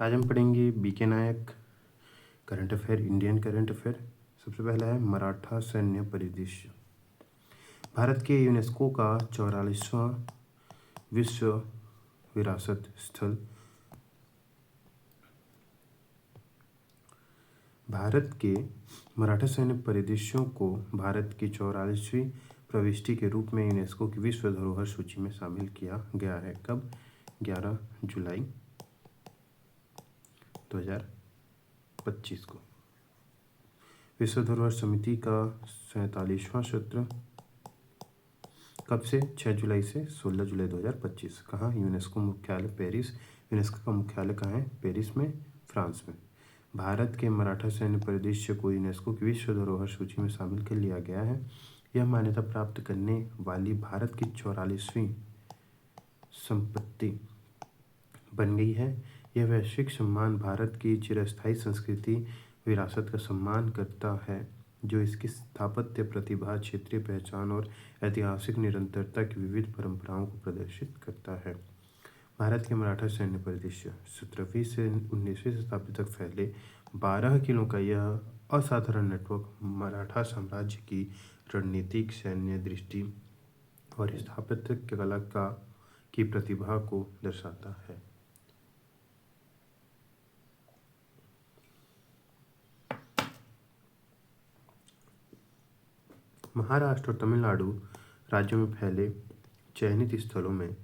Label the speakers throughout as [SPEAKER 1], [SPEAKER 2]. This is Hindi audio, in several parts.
[SPEAKER 1] आज हम पढ़ेंगे BK Nayak current affair, Indian current affair. सबसे पहला है मराठा सैन्य परिदृश्य। भारत के यूनेस्को का 44वां विश्व विरासत स्थल। भारत के मराठा सैन्य परिदृश्यों को भारत की 44वीं प्रविष्टि के रूप में यूनेस्को की विश्व धरोहर सूची में शामिल किया गया है। कब? 11 जुलाई 2025 को। विश्व धरोहर समिति का 47वां सत्र कब से? 6 जुलाई से 16 जुलाई 2025। कहाँ? यूनेस्को मुख्यालय पेरिस। यूनेस्को का मुख्यालय कहाँ है? पेरिस में, फ्रांस में। भारत के मराठा सैन्य परिदृश्य को यूनेस्को की विश्व धरोहर सूची में शामिल कर लिया गया है। यह मान्यता प्राप्त करने वाली भारत की 44वीं संपत्ति बन गई है। यह वैश्विक सम्मान भारत की चिरस्थायी संस्कृति विरासत का सम्मान करता है, जो इसकी स्थापत्य प्रतिभा, क्षेत्रीय पहचान और ऐतिहासिक निरंतरता की विविध परंपराओं को प्रदर्शित करता है। भारत के मराठा सैन्य परिदृश्य 17वीं से 19वीं शताब्दी तक फैले 12 किलों का यह असाधारण नेटवर्क मराठा साम्राज्य की रणनीतिक, सैन्य दृष्टि और स्थापत्य कला की प्रतिभा को दर्शाता है। महाराष्ट्र और तमिलनाडु राज्यों में फैले चयनित स्थलों में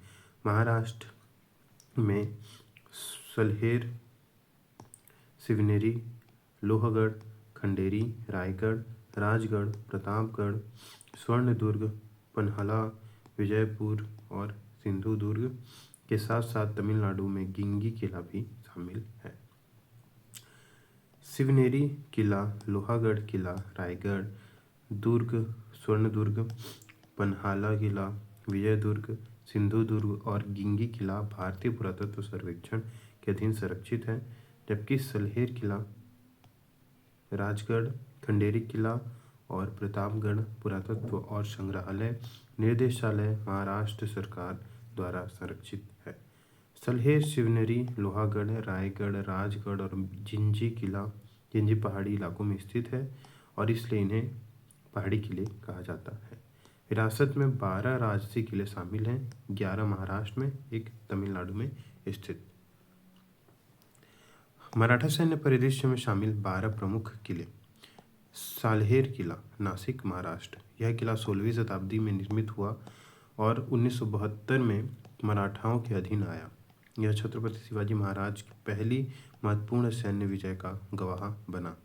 [SPEAKER 1] महाराष्ट्र में सल्हेर, शिवनेरी, लोहगढ़, खंडेरी, रायगढ़, राजगढ़, प्रतापगढ़, स्वर्णदुर्ग, पन्हाला, विजयपुर और सिंधुदुर्ग के साथ साथ तमिलनाडु में गिंगी किला भी शामिल है। शिवनेरी किला, लोहागढ़ किला, रायगढ़ दुर्ग, स्वर्णदुर्ग, पन्हाला किला, विजयदुर्ग, सिंधुदुर्ग और गिंगी किला भारतीय पुरातत्व सर्वेक्षण के अधीन संरक्षित है, जबकि सल्हेर किला, राजगढ़, खंडेरी किला और प्रतापगढ़ पुरातत्व और संग्रहालय निर्देशालय महाराष्ट्र सरकार द्वारा संरक्षित है। सल्हेर, शिवनेरी, लोहागढ़, रायगढ़, राजगढ़ और जिंजी पहाड़ी इलाकों में स्थित है और इसलिए इन्हें पहाड़ी किले कहा जाता है। विरासत में 12 राजसी किले शामिल हैं, 11 महाराष्ट्र में, 1 तमिलनाडु में स्थित। मराठा सैन्य परिदृश्य में शामिल 12 प्रमुख किले। साल्हेर किला, नासिक, महाराष्ट्र। यह किला 16वीं शताब्दी में निर्मित हुआ और 1972 में मराठाओं के अधीन आया। यह छत्रपति शिवाजी महाराज की पहली महत्वपूर्ण सैन्य विजय का गवाह बना।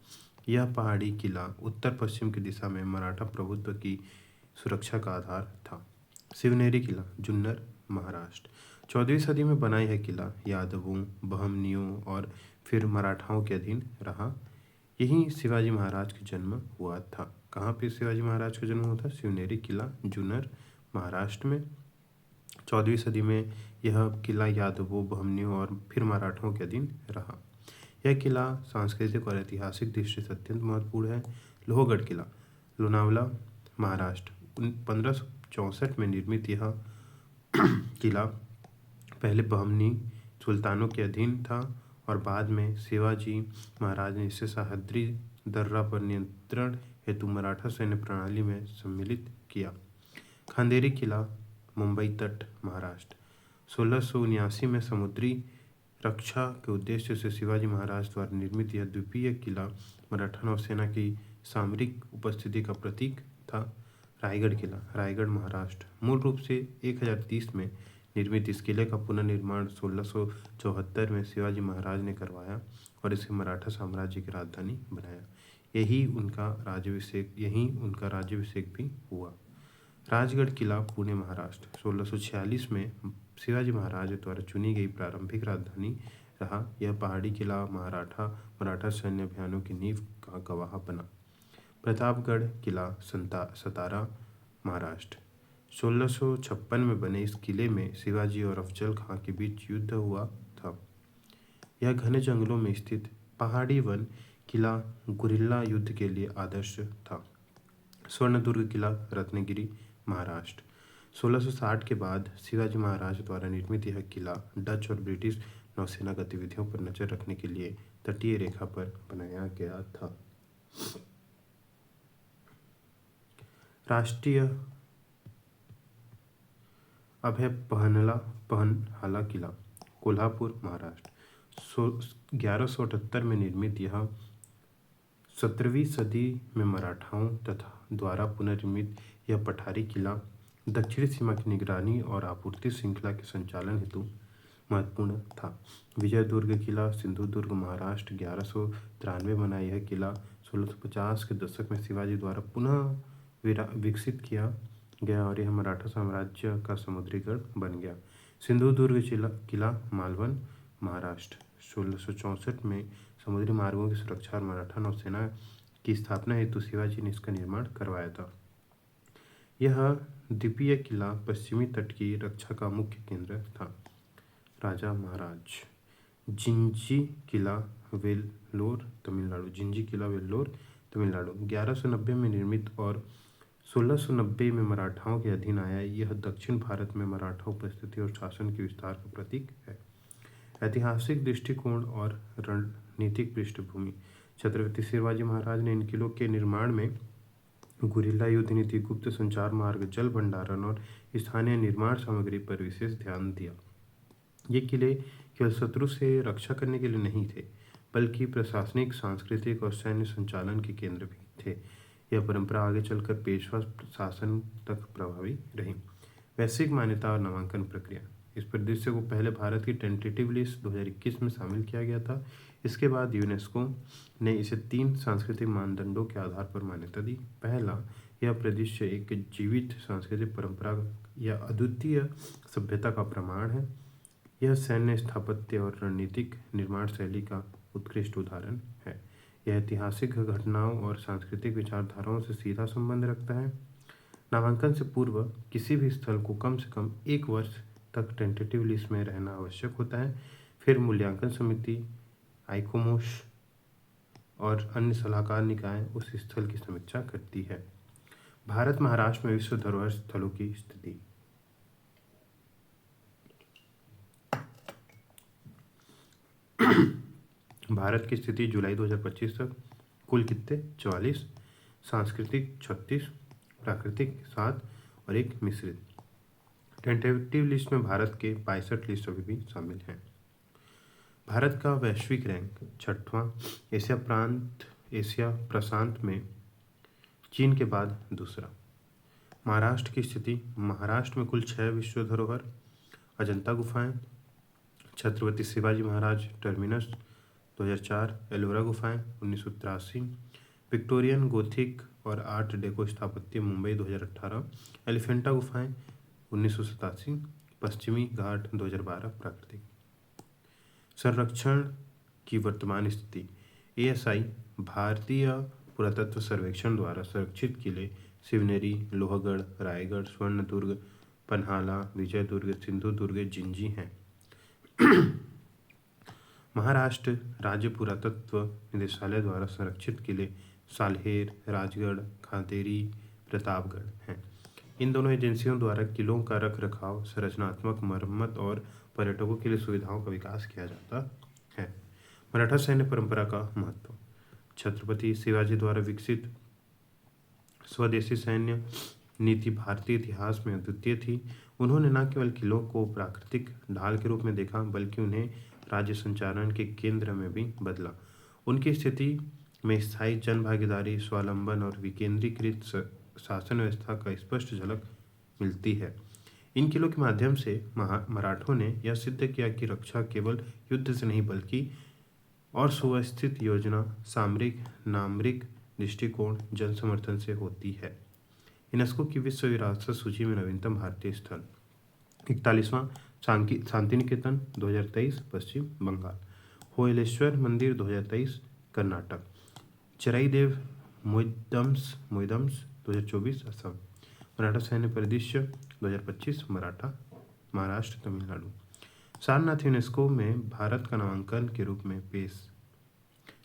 [SPEAKER 1] यह पहाड़ी किला उत्तर पश्चिम की दिशा में मराठा प्रभुत्व की सुरक्षा का आधार था। शिवनेरी किला, जुन्नर, महाराष्ट्र। 14वीं सदी में बना यह किला यादवों, बहमनियों और फिर मराठाओं के अधीन रहा। यहीं शिवाजी महाराज का जन्म हुआ था। कहाँ पे शिवाजी महाराज का जन्म हुआ था? शिवनेरी किला, जुन्नर, महाराष्ट्र में। 14वीं सदी में यह किला यादवों, बहमनियों और फिर मराठाओं के अधीन रहा। यह किला सांस्कृतिक और ऐतिहासिक दृष्टि से अत्यंत महत्वपूर्ण है। लोहगढ़ किला, लोनावला, महाराष्ट्र। 1564 में निर्मित यह किला पहले बहमनी सुल्तानों के अधीन था और बाद में शिवाजी महाराज ने इसे सह्याद्री दर्रा पर नियंत्रण हेतु मराठा सैन्य प्रणाली में सम्मिलित किया। खंडेरी किला, मुंबई तट, महाराष्ट्र। 1679 में समुद्री रक्षा के उद्देश्य से शिवाजी महाराज द्वारा निर्मित यह द्वीपीय किला मराठा नौसेना की सामरिक उपस्थिति का प्रतीक था। रायगढ़ किला, रायगढ़, महाराष्ट्र। मूल रूप से 1030 में निर्मित इस किले का पुनर्निर्माण 1674 में शिवाजी महाराज ने करवाया और इसे मराठा साम्राज्य की राजधानी बनाया। यहीं उनका राज्याभिषेक भी हुआ। राजगढ़ किला, पुणे, महाराष्ट्र। 1646 में शिवाजी महाराज द्वारा चुनी गई प्रारंभिक राजधानी रहा। यह पहाड़ी किला मराठा सैन्य अभियानों की नींव का गवाह बना। प्रतापगढ़ किला, सतारा, महाराष्ट्र। 1656 में बने इस किले में शिवाजी और अफजल खां के बीच युद्ध हुआ था। यह घने जंगलों में स्थित पहाड़ी वन किला गुरिल्ला युद्ध के लिए आदर्श था। स्वर्णदुर्ग किला, रत्नगिरी, महाराष्ट्र। 1660 के बाद शिवाजी महाराज द्वारा निर्मित यह किला डच और ब्रिटिश नौसेना गतिविधियों पर नजर रखने के लिए तटीय रेखा पर बनाया गया था। राष्ट्रीय अभय पहनहाला किला, कोल्हापुर, महाराष्ट्र। 1178 में निर्मित यह 17वीं सदी में मराठाओं तथा द्वारा पुनर्निर्मित यह पठारी किला दक्षिणी सीमा की निगरानी और आपूर्ति श्रृंखला के संचालन हेतु महत्वपूर्ण था। विजय दुर्ग किला, सिंधुदुर्ग, महाराष्ट्र। 1193 बना यह किला 1650 के दशक में शिवाजी द्वारा पुनः विकसित किया गया और यह मराठा साम्राज्य का समुद्री गढ़ बन गया। सिंधुदुर्ग किला, मालवन, महाराष्ट्र। 1664 में समुद्री मार्गों की सुरक्षा और मराठा नौसेना की स्थापना हेतु शिवाजी ने इसका निर्माण करवाया था। यह द्वीपीय किला पश्चिमी तट की रक्षा का मुख्य केंद्र था। राजा महाराज। जिंजी किला, वेल्लोर, तमिलनाडु। जिंजी किला, वेल्लोर, तमिलनाडु। 1190 में निर्मित और 1690 में मराठाओं के अधीन आया, यह दक्षिण भारत में मराठा उपस्थिति और शासन के विस्तार का प्रतीक है। ऐतिहासिक दृष्टिकोण और रणनीतिक पृष्ठभूमि। छत्रपति शिवाजी महाराज ने इन किलों के निर्माण में गुरिल्ला युद्ध नीति, गुप्त संचार मार्ग, जल भंडारण और स्थानीय निर्माण सामग्री पर विशेष ध्यान दिया। ये किले केवल शत्रु से रक्षा करने के लिए नहीं थे, बल्कि प्रशासनिक, सांस्कृतिक और सैन्य संचालन के केंद्र भी थे। यह परंपरा आगे चलकर पेशवा शासन तक प्रभावी रही। वैश्विक मान्यता और नामांकन प्रक्रिया। इस परिदृश्य को पहले भारत की टेंटेटिव लिस्ट 2021 में शामिल किया गया था। इसके बाद यूनेस्को ने इसे 3 सांस्कृतिक मानदंडों के आधार पर मान्यता दी। पहला, यह परिदृश्य एक जीवित सांस्कृतिक परंपरा या अद्वितीय सभ्यता का प्रमाण है। यह सैन्य स्थापत्य और रणनीतिक निर्माण शैली का उत्कृष्ट उदाहरण है। यह ऐतिहासिक घटनाओं और सांस्कृतिक विचारधाराओं से सीधा संबंध रखता है। नामांकन से पूर्व किसी भी स्थल को कम से कम 1 वर्ष तक टेंटेटिव लिस्ट में रहना आवश्यक होता है। फिर मूल्यांकन समिति, आइकोमोस और अन्य सलाहकार निकाय उस स्थल की समीक्षा करती है। भारत महाराष्ट्र में विश्व धरोहर स्थलों की स्थिति। भारत की स्थिति जुलाई 2025 तक। कुल कितने? 44, सांस्कृतिक 36, प्राकृतिक 7 और 1 मिश्रित। टेंटेटिव लिस्ट में भारत के 62 लिस्ट अभी भी शामिल हैं। भारत का वैश्विक रैंक 6वां, एशिया प्रशांत में चीन के बाद दूसरा। महाराष्ट्र की स्थिति। महाराष्ट्र में कुल 6 विश्व धरोहर: अजंता गुफाएं, छत्रपति शिवाजी महाराज टर्मिनस 2004, एलोरा गुफाएं 1983, विक्टोरियन गोथिक और आर्ट डेको स्थापत्य मुंबई 2018, एलिफेंटा गुफाएं 1987, पश्चिमी घाट 2012, प्राकृतिक। संरक्षण की वर्तमान स्थिति। ASI भारतीय पुरातत्व सर्वेक्षण द्वारा संरक्षित किले शिवनेरी, लोहगढ़, रायगढ़, स्वर्णदुर्ग, पन्हाला, विजयदुर्ग, सिंधुदुर्ग, जिंजी हैं। महाराष्ट्र राज्य पुरातत्व निदेशालय द्वारा संरक्षित किले साल्हेर, राजगढ़, खांदेरी, प्रतापगढ़ हैं। इन दोनों एजेंसियों द्वारा किलों का रख रखाव, संरचनात्मक मरम्मत और पर्यटकों के लिए सुविधाओं का विकास किया जाता है। मराठा सैन्य परंपरा का महत्व। छत्रपति शिवाजी द्वारा विकसित स्वदेशी सैन्य नीति भारतीय इतिहास में अद्वितीय थी। उन्होंने न केवल किलों को प्राकृतिक ढाल के रूप में देखा, बल्कि उन्हें राज्य संचालन के केंद्र में भी बदला। उनकी स्थिति में स्थायी जन भागीदारी, स्वावलंबन और विकेंद्रीकृत शासन व्यवस्था का स्पष्ट झलक मिलती है। इन किलों के माध्यम से मराठों ने यह सिद्ध किया कि रक्षा केवल युद्ध से नहीं, बल्कि और सुव्यवस्थित योजना, सामरिक नागरिक दृष्टिकोण, जन समर्थन से होती है। यूनेस्को की विश्व विरासत सूची में नवीनतम भारतीय स्थल। 41वां शांति निकेतन 2023, पश्चिम बंगाल। होयलेश्वर मंदिर 2023, कर्नाटक। चराईदेव मोइदम्स 2024, असम। मराठा सैन्य परिदृश्य 2025, महाराष्ट्र, तमिलनाडु। सारनाथ यूनेस्को में भारत का नामांकन के रूप में पेश।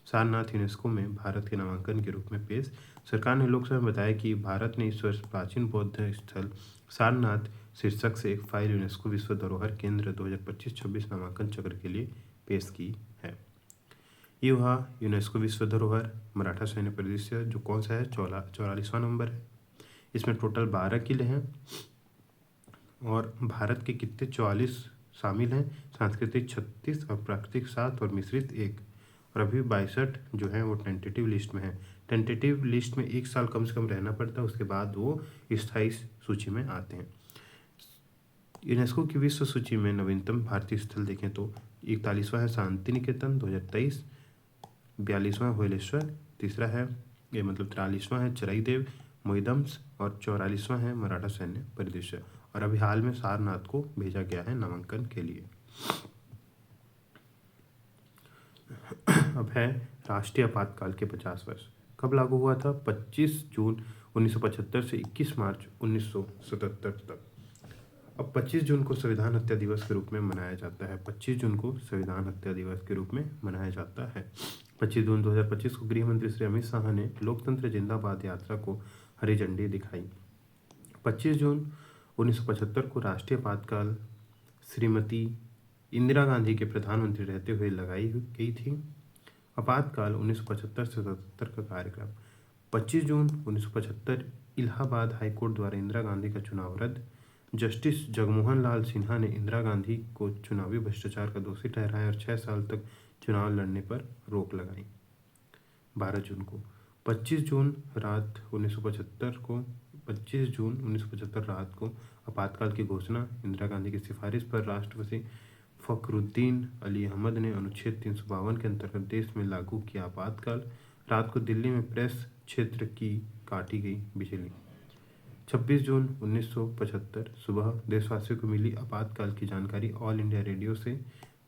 [SPEAKER 1] सारनाथ यूनेस्को में भारत के नामांकन के रूप में पेश। सरकार ने लोकसभा में बताया कि भारत ने इस वर्ष प्राचीन बौद्ध स्थल सारनाथ शीर्षक से एक फाइल यूनेस्को विश्व धरोहर केंद्र 2025-26 नामांकन चक्र के लिए पेश की है। ये हुआ यूनेस्को विश्व धरोहर मराठा सैन्य परिदृश्य, जो कौन सा है, 44वां नंबर है। इसमें टोटल 12 किले हैं और भारत के कितने 44 शामिल हैं, सांस्कृतिक 36 और प्राकृतिक 7 और मिश्रित 1, और अभी 62 जो है वो टेंटेटिव लिस्ट में है। टेंटेटिव लिस्ट में 1 साल कम से कम रहना पड़ता है, उसके बाद वो स्थायी सूची में आते हैं। यूनेस्को की विश्व सूची में नवीनतम भारतीय स्थल देखें तो 41वां है शांति निकेतन 2023, 42वां होयलेश्वर, तीसरा है ये मतलब 43वां है चराईदेव मोइदम्स और 44वां है मराठा सैन्य परिदृश्य, और अभी हाल में सारनाथ को भेजा गया है नामांकन के लिए। अब है राष्ट्रीय आपातकाल के 50 वर्ष। कब लागू हुआ था? 25 जून 1975 से 21 मार्च 1977 तक। अब 25 जून को संविधान हत्या दिवस के रूप में मनाया जाता है। 25 जून को संविधान हत्या दिवस के रूप में मनाया जाता है। 25 जून 2025 को गृह मंत्री श्री अमित शाह ने लोकतंत्र जिंदाबाद यात्रा को हरी झंडी दिखाई। 25 जून 1975 को राष्ट्रीय आपातकाल श्रीमती इंदिरा गांधी के प्रधानमंत्री रहते हुए लगाई गई थी। आपातकाल 1975 से 77 का कार्यक्रम। 25 जून 1975 इलाहाबाद हाईकोर्ट द्वारा इंदिरा गांधी का चुनाव रद्द। जस्टिस जगमोहन लाल सिन्हा ने इंदिरा गांधी को चुनावी भ्रष्टाचार का दोषी ठहराया और 6 साल तक चुनाव लड़ने पर रोक लगाई। 12 जून को 25 जून रात 1975 रात को आपातकाल की घोषणा। इंदिरा गांधी की सिफारिश पर राष्ट्रपति फखरुद्दीन अली अहमद ने अनुच्छेद 352 के अंतर्गत देश में लागू किया आपातकाल। रात को दिल्ली में प्रेस क्षेत्र की काटी गई बिजली। 26 जून 1975 सुबह देशवासियों को मिली आपातकाल की जानकारी। ऑल इंडिया रेडियो से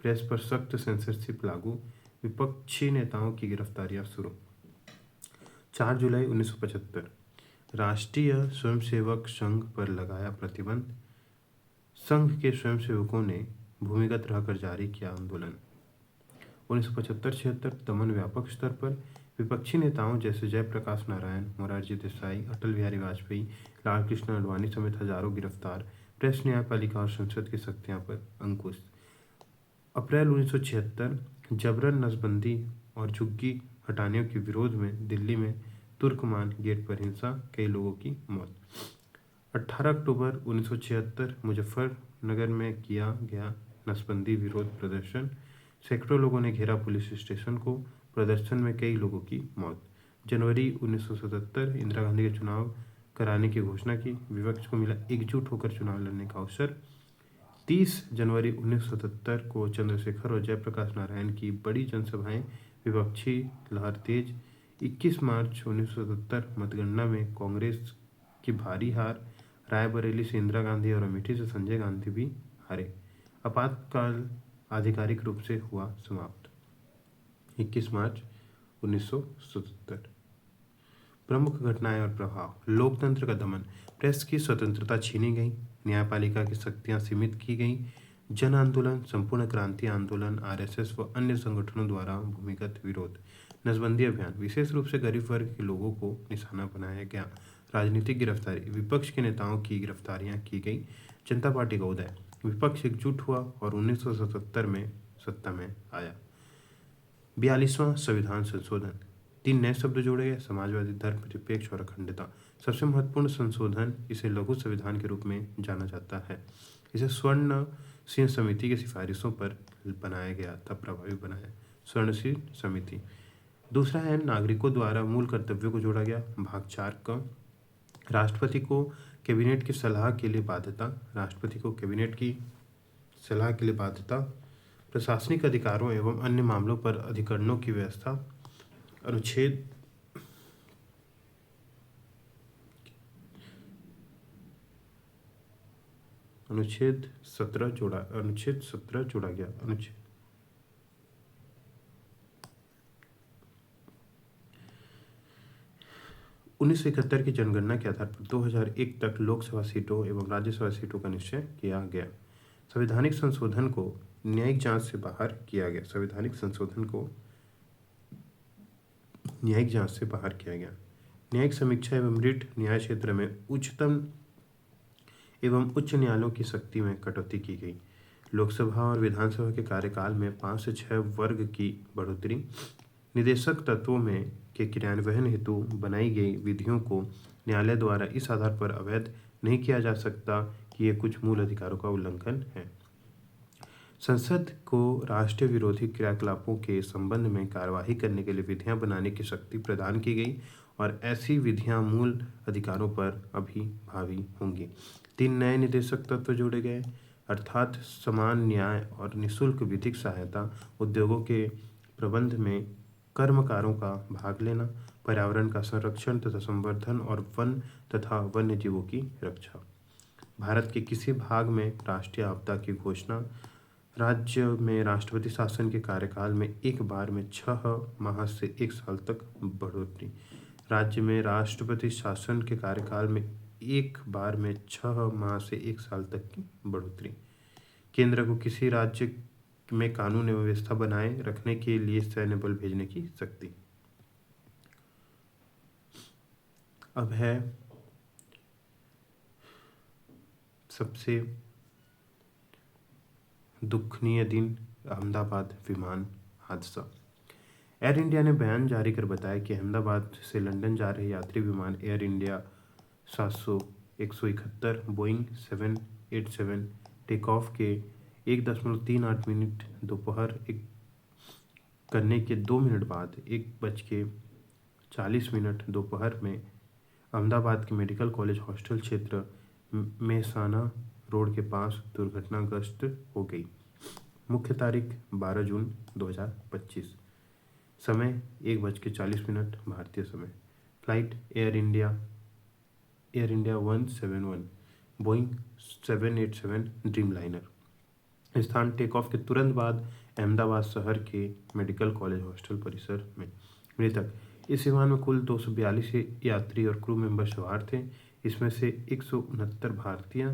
[SPEAKER 1] प्रेस पर सख्त सेंसरशिप लागू। विपक्षी नेताओं की गिरफ्तारियां शुरू। 4 जुलाई 1975 राष्ट्रीय स्वयंसेवक संघ पर लगाया प्रतिबंध। संघ के स्वयंसेवकों ने भूमिगत रहकर जारी किया आंदोलन। 1975-76 दमन व्यापक स्तर पर। विपक्षी नेताओं जैसे जयप्रकाश नारायण, मोरारजी देसाई, अटल बिहारी वाजपेयी, लालकृष्ण आडवाणी समेत हजारों गिरफ्तार। प्रेस, न्यायपालिका और संसद की शक्तियां पर अंकुश। अप्रैल 1976 जबरन नसबंदी और झुग्गी हटाने के विरोध में दिल्ली में तुर्कमान गेट पर हिंसा, कई लोगों की मौत। 18 अक्टूबर 1976 मुजफ्फरनगर में किया गया नसबंदी विरोध प्रदर्शन। सैकड़ों लोगों ने घेरा पुलिस स्टेशन को। प्रदर्शन में कई लोगों की मौत। जनवरी 1977 इंदिरा गांधी के चुनाव कराने की घोषणा की। विपक्ष को मिला एकजुट होकर चुनाव लड़ने का अवसर। 30 जनवरी 1977 को चंद्रशेखर और जयप्रकाश नारायण की बड़ी जनसभाएं, विपक्षी लहर तेज। 21 मार्च 1977 मतगणना में कांग्रेस की भारी हार। रायबरेली से इंदिरा गांधी और अमेठी से संजय गांधी भी हारे। आपातकाल आधिकारिक रूप से हुआ समाप्त 21 मार्च 1977। प्रमुख घटनाएं और प्रभाव। लोकतंत्र का दमन। प्रेस की स्वतंत्रता छीनी गई। न्यायपालिका की शक्तियां सीमित की गई। जन आंदोलन, संपूर्ण क्रांति आंदोलन, आरएसएस व अन्य संगठनों द्वारा भूमिगत विरोध। नसबंदी अभियान, विशेष रूप से गरीब वर्ग के लोगों को निशाना बनाया गया। राजनीतिक गिरफ्तारी, विपक्ष के नेताओं की गिरफ्तारियां की गई। जनता पार्टी का उदय, विपक्ष एकजुट हुआ और 1977 में सत्ता में आया। 42वां संविधान संशोधन, 3 नए शब्द जोड़े गए, समाजवादी, धर्मनिरपेक्ष और अखंडता। सबसे महत्वपूर्ण संशोधन, इसे लघु संविधान के रूप में जाना जाता है। इसे स्वर्ण सिंह समिति की सिफारिशों पर बनाया गया था, प्रभावी बनाया स्वर्ण सिंह समिति। दूसरा है नागरिकों द्वारा मूल कर्तव्यों को जोड़ा गया। भाग 4 का राष्ट्रपति को कैबिनेट की सलाह के लिए बाध्यता। राष्ट्रपति को कैबिनेट की सलाह के लिए बाध्यता। प्रशासनिक अधिकारों एवं अन्य मामलों पर अधिकरणों की व्यवस्था। अनुच्छेद 17 जोड़ा गया। 1971 की जनगणना के आधार पर 2001 तक लोकसभा सीटों एवं राज्यसभा सीटों का निश्चय किया गया। संवैधानिक संशोधन को न्यायिक जांच से बाहर किया गया। संवैधानिक संशोधन को न्यायिक जांच से बाहर किया गया। न्यायिक समीक्षा एवं रिट न्याय क्षेत्र में उच्चतम एवं उच्च न्यायालयों की शक्ति में कटौती की गई। लोकसभा और विधानसभा के कार्यकाल में 5 से 6 वर्ग की बढ़ोतरी। निदेशक तत्वों में के क्रियान्वयन हेतु बनाई गई विधियों को न्यायालय द्वारा इस आधार पर अवैध नहीं किया जा सकता कि ये कुछ मूल अधिकारों का उल्लंघन है। संसद को राष्ट्रीय विरोधी क्रियाकलापों के संबंध में कार्यवाही करने के लिए विधियां बनाने की शक्ति प्रदान की गई और ऐसी विधियां मूल अधिकारों पर अभी भावी होंगी। 3 नए निदेशक तत्व जोड़े गए, अर्थात समान न्याय और निःशुल्क विधिक सहायता, उद्योगों के प्रबंध में कर्मकारों का भाग लेना, पर्यावरण का संरक्षण तथा संवर्धन और वन तथा वन्य जीवों की रक्षा। भारत के किसी भाग में राष्ट्रीय आपदा की घोषणा। राज्य में राष्ट्रपति शासन के कार्यकाल में एक बार में 6 माह से 1 साल तक बढ़ोतरी। राज्य में राष्ट्रपति शासन के कार्यकाल में एक बार में 6 माह से 1 साल तक की बढ़ोतरी। केंद्र को किसी राज्य में कानून एवं व्यवस्था बनाए रखने के लिए सैन्य बल भेजने की शक्ति। अब है सबसे दुखनीय दिन, अहमदाबाद विमान हादसा। एयर इंडिया ने बयान जारी कर बताया कि अहमदाबाद से लंदन जा रहे यात्री विमान Air India 171 Boeing 787 take off के 1.38 मिनट दोपहर करने के 2 मिनट बाद 1:40 दोपहर में अहमदाबाद के मेडिकल कॉलेज हॉस्टल क्षेत्र मेहसाना रोड के पास दुर्घटनाग्रस्त हो गई। मुख्य तारीख 12 जून 2025। समय 1:40 भारतीय समय। Flight air India 171 Boeing 787 dream liner. स्थान टेक ऑफ के तुरंत बाद अहमदाबाद शहर के मेडिकल कॉलेज हॉस्टल परिसर में। मृतक। इस विमान में कुल 242 यात्री और क्रू मेंबर सवार थे। इसमें से 169 भारतीय,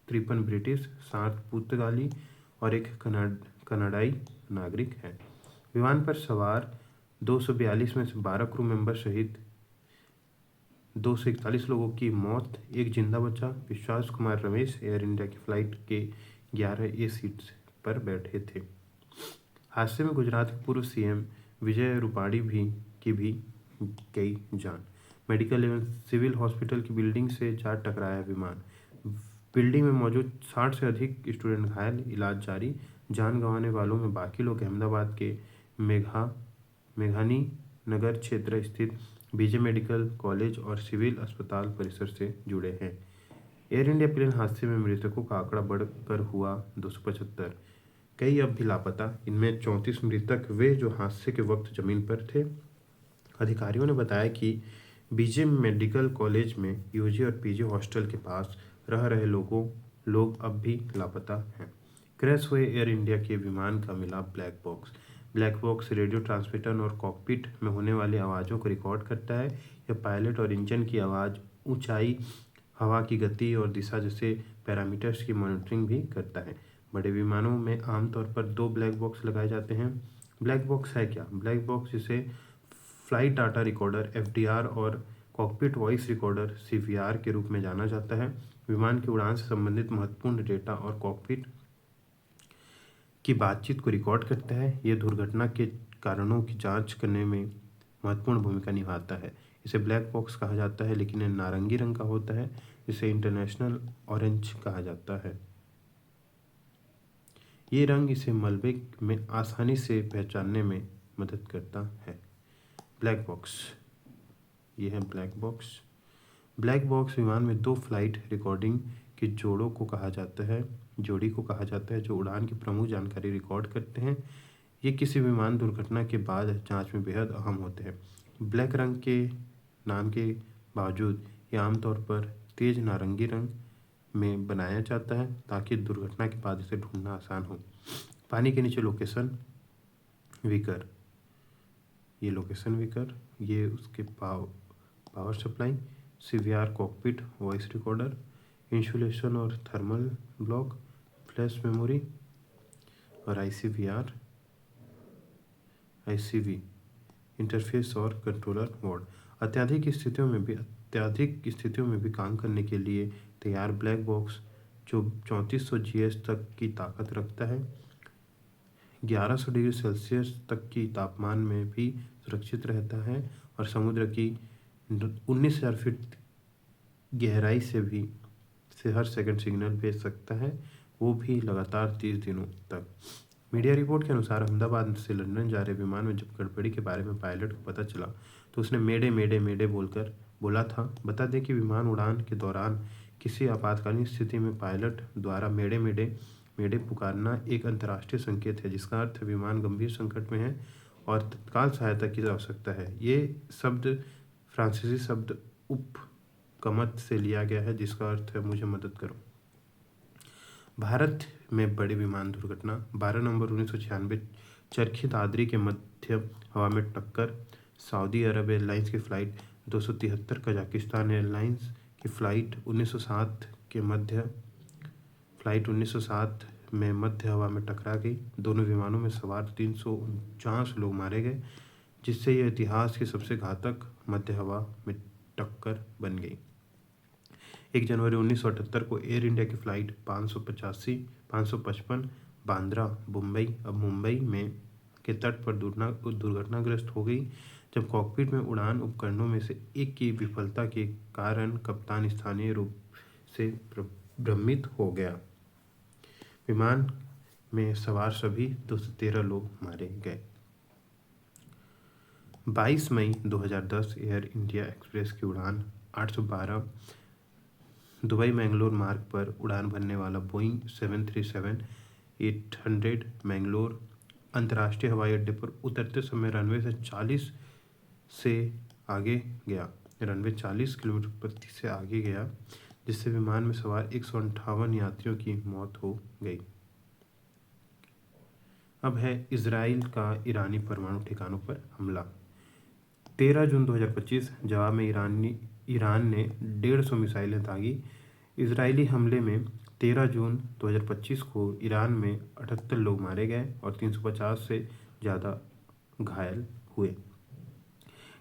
[SPEAKER 1] 53 ब्रिटिश, 7 पुर्तगाली और 1 कनाडाई नागरिक हैं। विमान पर सवार 242 में से 12 क्रू मेंबर सहित 241 लोगों की मौत, 1 जिंदा बचा। विश्वास कुमार रमेश एयर इंडिया की फ्लाइट के 11 सीट्स पर बैठे थे। हादसे में गुजरात के पूर्व सीएम विजय रूपाणी की भी गई जान। मेडिकल एवं सिविल हॉस्पिटल की बिल्डिंग से जा टकराया विमान। बिल्डिंग में मौजूद 60 से अधिक स्टूडेंट घायल, इलाज जारी। जान गंवाने वालों में बाकी लोग अहमदाबाद के मेघानी नगर क्षेत्र स्थित विजय मेडिकल कॉलेज और सिविल अस्पताल परिसर से जुड़े हैं। एयर इंडिया प्लेन हादसे में मृतकों का आंकड़ा बढ़कर हुआ 275। कई अब भी लापता। इनमें 34 मृतक वे जो हादसे के वक्त जमीन पर थे। अधिकारियों ने बताया कि विजय मेडिकल कॉलेज में यूजी और पीजी हॉस्टल के पास रह रहे लोग अब भी लापता हैं। क्रैश हुए एयर इंडिया के विमान का मिला black box. Black box radio transmitter और कॉकपिट में होने वाली आवाज़ों को रिकॉर्ड करता है। यह पायलट और इंजन की आवाज़, ऊंचाई, हवा की गति और दिशा जैसे पैरामीटर्स की मॉनिटरिंग भी करता है। बड़े विमानों में आमतौर पर 2 ब्लैक बॉक्स लगाए जाते हैं। ब्लैक बॉक्स है क्या? ब्लैक बॉक्स जिसे फ्लाइट डाटा रिकॉर्डर FDR और कॉकपिट वॉइस रिकॉर्डर CVR के रूप में जाना जाता है, विमान की उड़ान से संबंधित महत्वपूर्ण डेटा और कॉकपिट की बातचीत को रिकॉर्ड करता है। यह दुर्घटना के कारणों की जांच करने में महत्वपूर्ण भूमिका निभाता है। इसे ब्लैक बॉक्स कहा जाता है, लेकिन यह नारंगी रंग का होता है। इसे इंटरनेशनल ऑरेंज कहा जाता है। ये रंग इसे मलबे में आसानी से पहचानने में मदद करता है। ब्लैक बॉक्स, ये है ब्लैक बॉक्स। ब्लैक बॉक्स विमान में 2 फ्लाइट रिकॉर्डिंग के जोड़ी को कहा जाता है जो उड़ान की प्रमुख जानकारी रिकॉर्ड करते हैं। ये किसी विमान दुर्घटना के बाद जांच में बेहद अहम होते हैं। ब्लैक रंग के नाम के बावजूद ये आमतौर पर तेज नारंगी रंग में बनाया जाता है ताकि दुर्घटना के बाद इसे ढूंढना आसान हो। पानी के नीचे लोकेशन विकर, ये उसके power supply, CVR cockpit voice recorder, insulation और थर्मल ब्लॉक, फ्लैश मेमोरी और ICV इंटरफेस और कंट्रोलर मोड। अत्याधिक स्थितियों में भी काम करने के लिए तैयार ब्लैक बॉक्स जो 3400 GS तक की ताकत रखता है। 1100 डिग्री सेल्सियस तक की तापमान में भी सुरक्षित रहता है और समुद्र की 19,000 फीट गहराई से हर सेकंड सिग्नल भेज सकता है, वो भी लगातार 30 दिनों तक। मीडिया रिपोर्ट के अनुसार अहमदाबाद से लंदन जा रहे विमान में जब गड़बड़ी के बारे में पायलट को पता चला तो उसने मेडे मेडे मेडे बोलकर बोला था। बता दें कि विमान उड़ान के दौरान किसी आपातकालीन स्थिति में पायलट द्वारा मेडे मेडे मेडे पुकारना एक अंतर्राष्ट्रीय संकेत है, जिसका अर्थ है विमान गंभीर संकट में है और तत्काल सहायता की आवश्यकता है। ये शब्द फ्रांसीसी शब्द उपकमत से लिया गया है, जिसका अर्थ है मुझे मदद करो। भारत में बड़ी विमान दुर्घटना 12 नवंबर 1996 चरखी दादरी के मध्य हवा में टक्कर। सऊदी अरब एयरलाइंस की फ़्लाइट 273 कजाकिस्तान एयरलाइंस की फ़्लाइट 1907 में मध्य हवा में टकरा गई। दोनों विमानों में सवार 349 लोग मारे गए, जिससे यह इतिहास की सबसे घातक मध्य हवा में टक्कर बन गई। 1 जनवरी 1978 को एयर इंडिया की फ़्लाइट 555 बांद्रा मुंबई में के तट पर दुर्घटनाग्रस्त हो गई, जब कॉकपिट में उड़ान उपकरणों में से एक की विफलता के कारण कप्तान स्थानीय रूप से भ्रमित हो गया। विमान में सवार सभी 213 लोग मारे गए। 22 मई 2010 एयर इंडिया एक्सप्रेस की उड़ान 812 दुबई मैंगलोर मार्ग पर उड़ान भरने वाला बोइंग 737-800 मैंगलोर अंतर्राष्ट्रीय हवाई अड्डे पर उतरते समय रनवे से 40 किलोमीटर प्रति से आगे गया, जिससे विमान में सवार 158 यात्रियों की मौत हो गई। अब है इजराइल का ईरानी परमाणु ठिकानों पर हमला। 13 जून 2025 जवाब में ईरान ने 150 मिसाइलें दागी। इजरायली हमले में 13 जून 2025 को ईरान में 78 लोग मारे गए और 350 से ज़्यादा घायल हुए।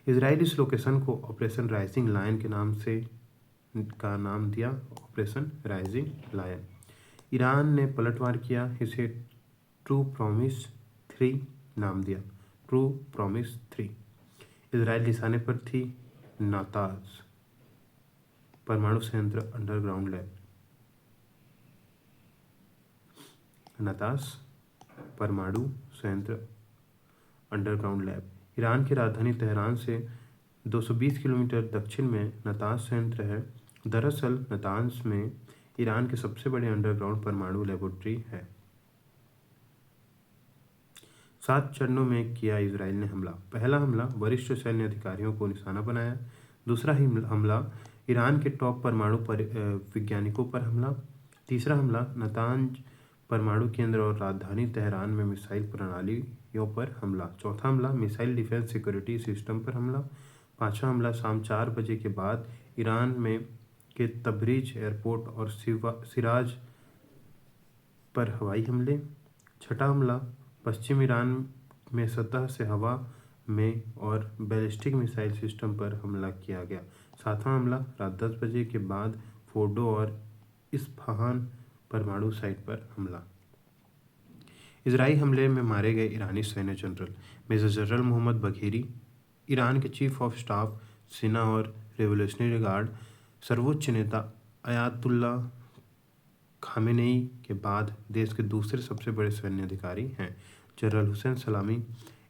[SPEAKER 1] इजराइल इस लोकेशन को ऑपरेशन राइजिंग लायन के नाम दिया, ऑपरेशन राइजिंग लायन। ईरान ने पलटवार किया, इसे ट्रू प्रॉमिस 3 नाम दिया, ट्रू प्रॉमिस 3। इजराइल निशाने पर थी नाताज परमाणु संयंत्र अंडरग्राउंड लैब। नाताज परमाणु संयंत्र अंडरग्राउंड लैब ईरान की राजधानी तेहरान से 220 किलोमीटर दक्षिण में नाताज संयंत्र है। दरअसल नातांज में ईरान के सबसे बड़े अंडरग्राउंड परमाणु लेबोरेटरी है। 7 चरणों में किया इजराइल ने हमला। पहला हमला वरिष्ठ सैन्य अधिकारियों को निशाना बनाया। दूसरा हमला ईरान के टॉप परमाणु वैज्ञानिकों पर हमला। तीसरा हमला नातांज परमाणु केंद्र और राजधानी तेहरान में मिसाइल प्रणालियों पर हमला। चौथा हमला मिसाइल डिफेंस सिक्योरिटी सिस्टम पर हमला। पांचवा हमला शाम 4 बजे के बाद ईरान में के तबरीज एयरपोर्ट और सिराज पर हवाई हमले। छठा हमला पश्चिम ईरान में सतह से हवा में और बैलिस्टिक मिसाइल सिस्टम पर हमला किया गया। सातवां हमला रात 10 बजे के बाद फोर्डो और इस्फहान परमाणु साइट पर हमला। इजरायली हमले में मारे गए ईरानी सैन्य general major general Mohammad Bagheri, Iran के चीफ ऑफ स्टाफ सेना और रेवोल्यूशनरी गार्ड, सर्वोच्च नेता अयातुल्ला खामेनेई के बाद देश के दूसरे सबसे बड़े सैन्य अधिकारी हैं। जनरल हुसैन सलामी,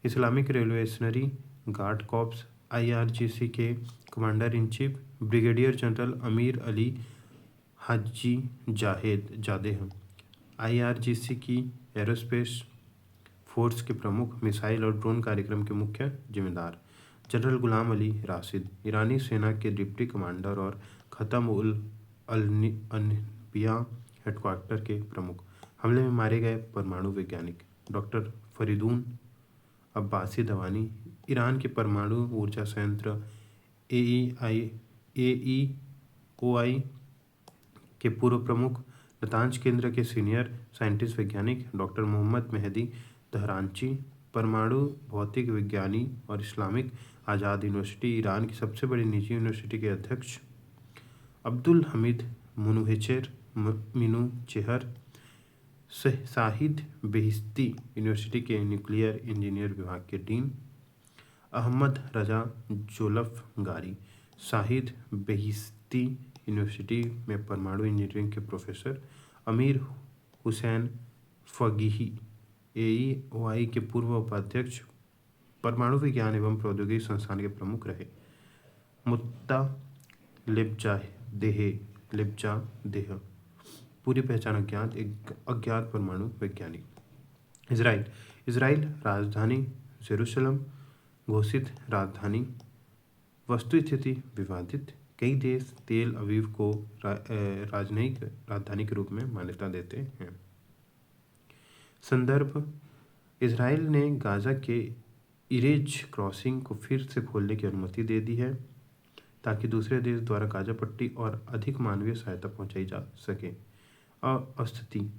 [SPEAKER 1] Islamic revolutionary guard corps IRGC के commander in chief, brigadier general Amir Ali हाजी जादे हैं। IRGC की एरोस्पेस फोर्स के प्रमुख, मिसाइल और ड्रोन कार्यक्रम के मुख्य जिम्मेदार। जनरल गुलाम अली राशिद, ईरानी सेना के डिप्टी कमांडर और खतम उल अनबिया हेडक्वार्टर के प्रमुख। हमले में मारे गए परमाणु वैज्ञानिक डॉक्टर फरीदून अब्बासी दवानी, ईरान के परमाणु ऊर्जा संयंत्र AEOI के पूर्व प्रमुख, नातांज केंद्र के सीनियर साइंटिस्ट वैज्ञानिक डॉक्टर मोहम्मद मेहदी तहरानची, परमाणु भौतिक विज्ञानी और इस्लामिक आज़ाद यूनिवर्सिटी ईरान की सबसे बड़ी निजी यूनिवर्सिटी के अध्यक्ष अब्दुल हमीद मुनवेचर, मीनू चेहर शाहिद बेहिश्ती यूनिवर्सिटी के न्यूक्लियर इंजीनियर विभाग के डीन, अहमद रजा जोल्फगारी शाहिद बेहिश्ती यूनिवर्सिटी में परमाणु इंजीनियरिंग के प्रोफेसर, अमीर हुसैन फकीही AEOI के पूर्व उपाध्यक्ष, परमाणु विज्ञान एवं प्रौद्योगिकी संस्थान के प्रमुख रहे, मुत्ता लेप्चादेह पूरी पहचान अज्ञात, एक अज्ञात परमाणु वैज्ञानिक। इसराइल राजधानी जेरूसलम, घोषित राजधानी, वस्तु स्थिति विवादित, कई देश तेल अवीव को राजनयिक राजधानी के रूप में मान्यता देते हैं। संदर्भ: इसराइल ने गाजा के इरेज क्रॉसिंग को फिर से खोलने की अनुमति दे दी है ताकि दूसरे देश द्वारा गाजा पट्टी और अधिक मानवीय सहायता पहुंचाई जा सके। स्थिति: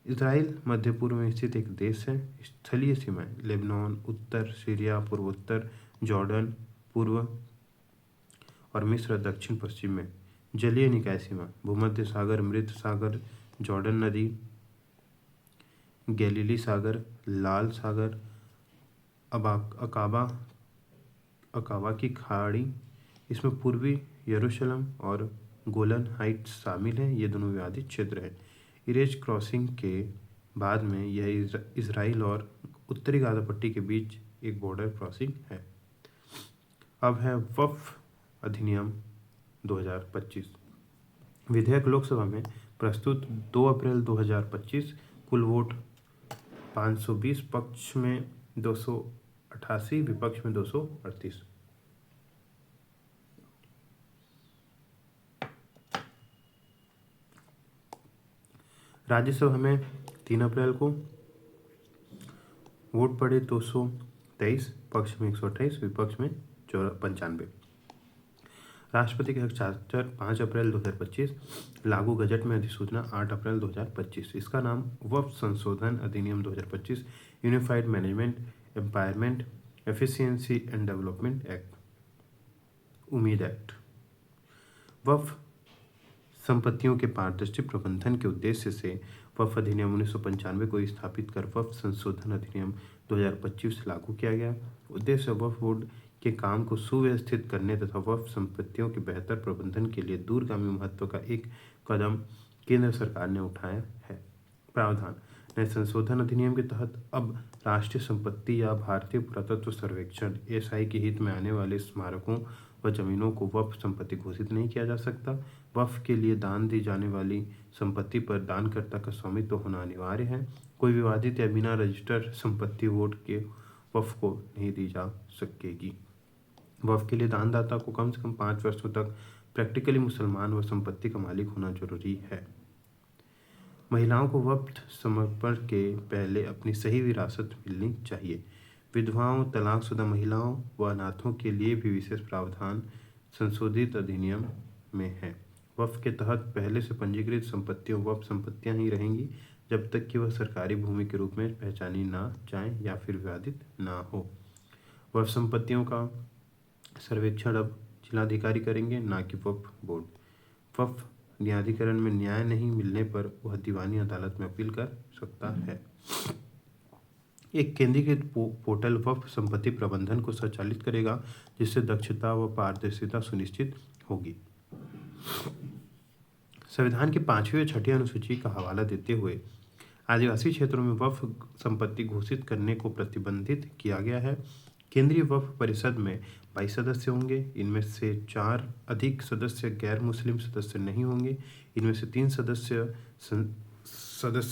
[SPEAKER 1] इसराइल मध्य पूर्व में स्थित एक देश है। स्थलीय सीमाएं: लेबनान, उत्तर सीरिया, पूर्वोत्तर जॉर्डन, पूर्व और मिस्र दक्षिण पश्चिम में। जलीय निकाय सीमा: भूमध्य सागर, मृत सागर, जॉर्डन नदी, गैलीली सागर, लाल सागर, अकाबा की खाड़ी। इसमें पूर्वी यरूशलेम और गोलन हाइट्स शामिल हैं। ये दोनों विवादित क्षेत्र हैं। इरेज क्रॉसिंग के बाद में यह इसराइल और उत्तरी गाजा पट्टी के बीच एक बॉर्डर क्रॉसिंग है। अब है वक्फ अधिनियम 2025। विधेयक लोकसभा में प्रस्तुत 2 अप्रैल 2025। कुल वोट 520, पक्ष में 288, विपक्ष में 238। राज्यसभा में 3 अप्रैल को वोट पड़े 223, पक्ष में 128, विपक्ष में 95। राष्ट्रपति के हस्ताक्षर 5 अप्रैल 2025। लागू गजट में अधिसूचना 8 अप्रैल 2025। इसका नाम वक्फ संशोधन अधिनियम 2025, unified management, empowerment, efficiency and development act, उम्मीद एक्ट। वक्फ संपत्तियों के पारदर्शी प्रबंधन के उद्देश्य से वक्फ अधिनियम 1995 को स्थापित कर वक्फ संशोधन अधिनियम 2025 लागू किया गया। उद्देश्य वक्फ बोर्ड के काम को सुव्यवस्थित करने तथा वक्फ संपत्तियों के बेहतर प्रबंधन के लिए दूरगामी महत्व का एक कदम केंद्र सरकार ने उठाया है। प्रावधान: नए संशोधन अधिनियम के तहत अब राष्ट्रीय संपत्ति या भारतीय पुरातत्व सर्वेक्षण SI के हित में आने वाले स्मारकों व जमीनों को वक्फ संपत्ति घोषित नहीं किया जा सकता। वक्फ के लिए दान दी जाने वाली संपत्ति पर दानकर्ता का स्वामित्व होना अनिवार्य है। कोई विवादित या बिना रजिस्टर्ड संपत्ति वोट के वक्फ को नहीं दी जा सकेगी। वक्फ के लिए दानदाता को कम से कम 5 वर्षों तक प्रैक्टिकली मुसलमान व संपत्ति का मालिक होना जरूरी है। महिलाओं को वक्फ समर्पण के पहले अपनी सही विरासत मिलनी चाहिए। विधवाओं, तलाकशुदा महिलाओं व अनाथों के लिए भी विशेष प्रावधान संशोधित अधिनियम में है। वक्फ के तहत पहले से पंजीकृत संपत्तियां वक्फ संपत्तियां ही रहेंगी जब तक कि वह सरकारी भूमि के रूप में पहचानी ना जाए या फिर विवादित ना हो। वक्फ संपत्तियों का सर्वेक्षण अब जिलाधिकारी करेंगे, ना कि वक्फ बोर्ड। वक्फ न्यायाधिकरण में न्याय नहीं मिलने पर वह दीवानी अदालत में अपील कर सकता है। एक केंद्रीकृत पोर्टल वक्फ संपत्ति प्रबंधन को संचालित करेगा, जिससे दक्षता व पारदर्शिता सुनिश्चित होगी। संविधान की 5वीं व 6ठी अनुसूची का हवाला देते हुए आदिवासी क्षेत्रों में वक्फ संपत्ति घोषित करने को प्रतिबंधित किया गया है। केंद्रीय वक्फ परिषद में 22 सदस्य होंगे। इनमें से 4 अधिक सदस्य गैर मुस्लिम सदस्य नहीं होंगे। इनमें से 3 सदस्य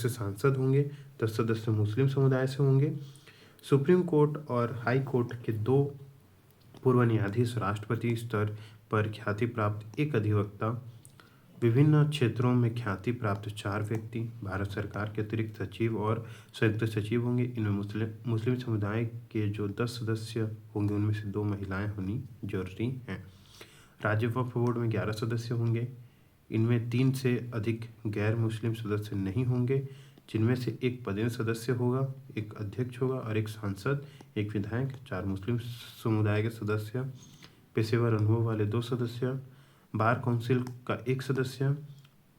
[SPEAKER 1] सांसद होंगे, 10 सदस्य मुस्लिम समुदाय से होंगे। सुप्रीम कोर्ट और हाई कोर्ट के 2 पूर्व न्यायाधीश, राष्ट्रपति स्तर पर ख्याति प्राप्त 1 अधिवक्ता, विभिन्न क्षेत्रों में ख्याति प्राप्त 4 व्यक्ति, भारत सरकार के अतिरिक्त सचिव और संयुक्त सचिव होंगे। इनमें मुस्लिम समुदाय के जो 10 सदस्य होंगे उनमें से 2 महिलाएं होनी जरूरी हैं। राज्य वक्फ बोर्ड में 11 सदस्य होंगे। इनमें 3 से अधिक गैर मुस्लिम सदस्य नहीं होंगे, जिनमें से 1 पदेन सदस्य होगा, 1 अध्यक्ष होगा और 1 सांसद, 1 विधायक, 4 मुस्लिम समुदाय के सदस्य, पेशेवर अनुभव वाले 2 सदस्य, बार काउंसिल का 1 सदस्य,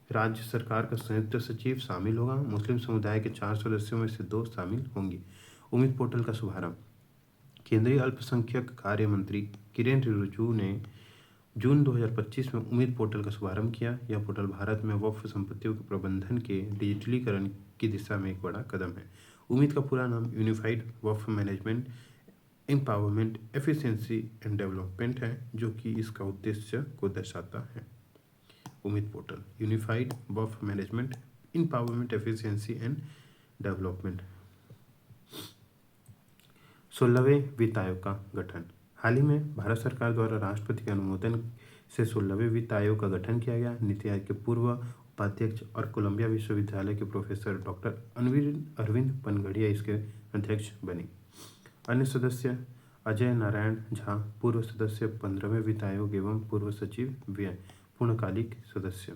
[SPEAKER 1] राज्य सरकार का संयुक्त सचिव शामिल होगा। मुस्लिम समुदाय के 4 सदस्यों में से 2 शामिल होंगे। उम्मीद पोर्टल का शुभारंभ। केंद्रीय अल्पसंख्यक कार्य मंत्री किरेन रिजिजू ने जून 2025 में उम्मीद पोर्टल का शुभारंभ किया। यह पोर्टल भारत में वक्फ संपत्तियों के प्रबंधन के डिजिटलीकरण की दिशा में एक बड़ा कदम है। उम्मीद का पूरा नाम unified Waqf management empowerment efficiency and development है, जो कि इसका उद्देश्य को दर्शाता है। Umeed portal unified Waqf management empowerment efficiency and development. 16वें वित्त आयोग का गठन। हाल ही में भारत सरकार द्वारा राष्ट्रपति के अनुमोदन से 16वें वित्त आयोग का गठन किया गया। नीति आयोग के पूर्व उपाध्यक्ष और कोलंबिया विश्वविद्यालय के प्रोफेसर डॉक्टर अरविंद पनघड़िया इसके अध्यक्ष बने। अन्य सदस्य अजय नारायण झा, पूर्व सदस्य 15वें वित्त आयोग एवं पूर्व सचिव व्यय, पूर्णकालिक सदस्य।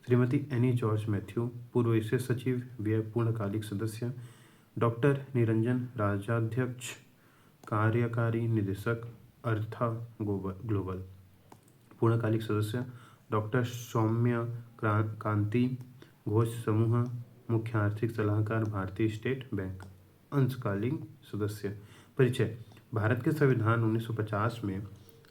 [SPEAKER 1] श्रीमती एनी जॉर्ज मैथ्यू, पूर्व विशेष सचिव व्यय, पूर्णकालिक सदस्य। डॉक्टर निरंजन राजाध्यक्ष, कार्यकारी निदेशक अर्था ग्लोबल, पूर्णकालिक सदस्य। डॉक्टर सौम्या कांति घोष समूह, मुख्य आर्थिक सलाहकार, भारतीय स्टेट बैंक, अंशकालीन सदस्य। परिचय। भारत के संविधान 1950 में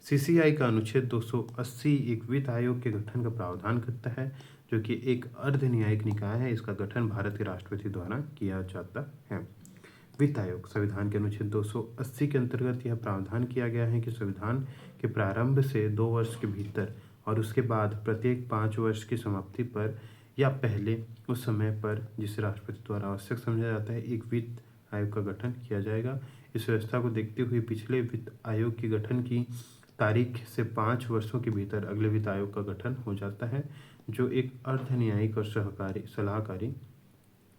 [SPEAKER 1] सीसीआई का अनुच्छेद 280 एक वित्त आयोग के गठन का प्रावधान करता है, जो कि एक अर्ध न्यायिक निकाय है। इसका गठन भारत के राष्ट्रपति द्वारा किया जाता है। वित्त आयोग। संविधान के अनुच्छेद 280 के अंतर्गत यह प्रावधान किया गया है कि संविधान के प्रारंभ से 2 वर्ष के भीतर और उसके बाद प्रत्येक 5 वर्ष की समाप्ति पर या पहले उस समय पर जिसे राष्ट्रपति द्वारा आवश्यक समझा जाता है, एक वित्त आयोग का गठन किया जाएगा। इस व्यवस्था को देखते हुए पिछले वित्त आयोग के गठन की तारीख से 5 वर्षों के भीतर अगले वित्त आयोग का गठन हो जाता है, जो एक अर्ध न्यायिक और सलाहकारी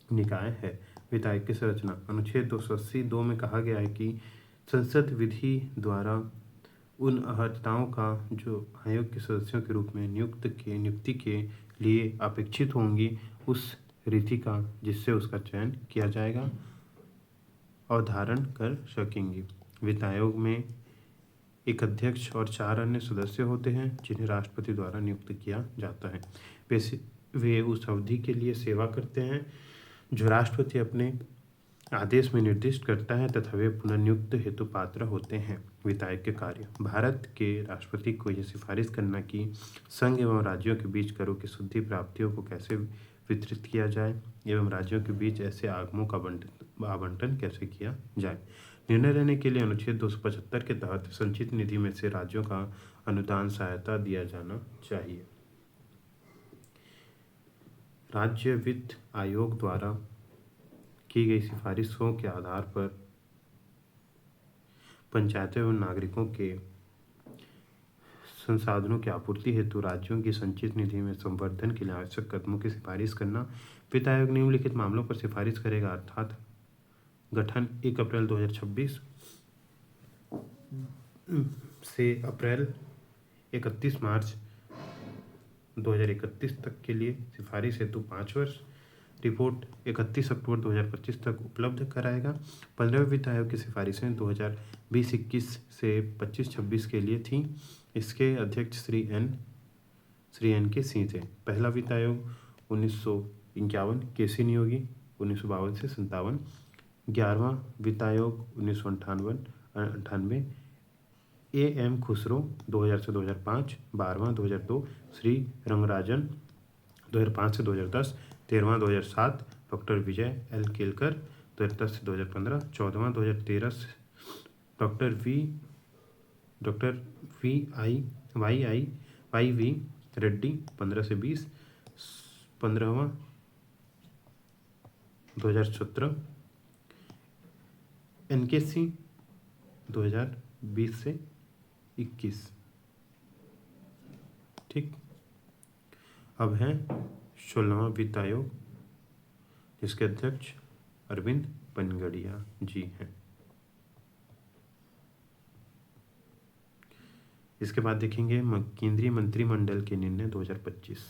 [SPEAKER 1] निकाय है। वित्त आयोग की संरचना। अनुच्छेद 280(2) में कहा गया है कि संसद विधि द्वारा उन अहर्ताओं का जो आयोग के सदस्यों के रूप में नियुक्ति के लिए अपेक्षित होंगी, उस रीति का जिससे उसका चयन किया जाएगा, अवधारण कर सकेंगी। वित्त आयोग में एक अध्यक्ष और 4 अन्य सदस्य होते हैं, जिन्हें राष्ट्रपति द्वारा नियुक्त किया जाता है। वे उस अवधि के लिए सेवा करते हैं जो राष्ट्रपति अपने आदेश में निर्दिष्ट करता है तथा वे पुनर्नियुक्त हेतु पात्र होते हैं। वित्त आयोग के कार्य। भारत के राष्ट्रपति को यह सिफारिश करना कि संघ एवं राज्यों के बीच करों की शुद्ध प्राप्तियों को कैसे वितरित किया जाए एवं राज्यों के बीच ऐसे आगमों का आवंटन कैसे किया जाए। निर्णय लेने के लिए अनुच्छेद 275 के तहत संचित निधि में से राज्यों का अनुदान सहायता दिया जाना चाहिए। राज्य वित्त आयोग द्वारा की गई सिफारिशों के आधार पर पंचायतों एवं नागरिकों के संसाधनों की आपूर्ति हेतु राज्यों की संचित निधि में संवर्धन के लिए आवश्यक कदमों की सिफारिश करना। वित्त आयोग निम्नलिखित मामलों पर सिफारिश करेगा, अर्थात गठन 1 अप्रैल 2026 से अप्रैल 31 मार्च 2031 तक के लिए सिफारिश हेतु 5 वर्ष। रिपोर्ट 31 अक्टूबर 2025 तक उपलब्ध कराएगा। 15वें वित्त आयोग की सिफारिशें 2020-21 से 25-26 के लिए थी। इसके अध्यक्ष श्री एन के सिंह थे। पहला वित्त आयोग 1951 केसी नियोगी 1952 से 57। 11वां वित्त आयोग 1998 एम खुसरो 2000 से 2005। 12वां 2002 श्री रंगराजन 2005 से 2010। 13वां 2007 डॉक्टर विजय एल केलकर 2010 से 2015। 14वां 2013 से डॉक्टर वाई वी रेड्डी 15 से 20। 15वां 2017 एनके सिंह 2020 से 21। ठीक। अब है 16वां वित्त आयोग, जिसके अध्यक्ष अरविंद पनघड़िया जी हैं। इसके बाद देखेंगे केंद्रीय मंत्रिमंडल के निर्णय 2025।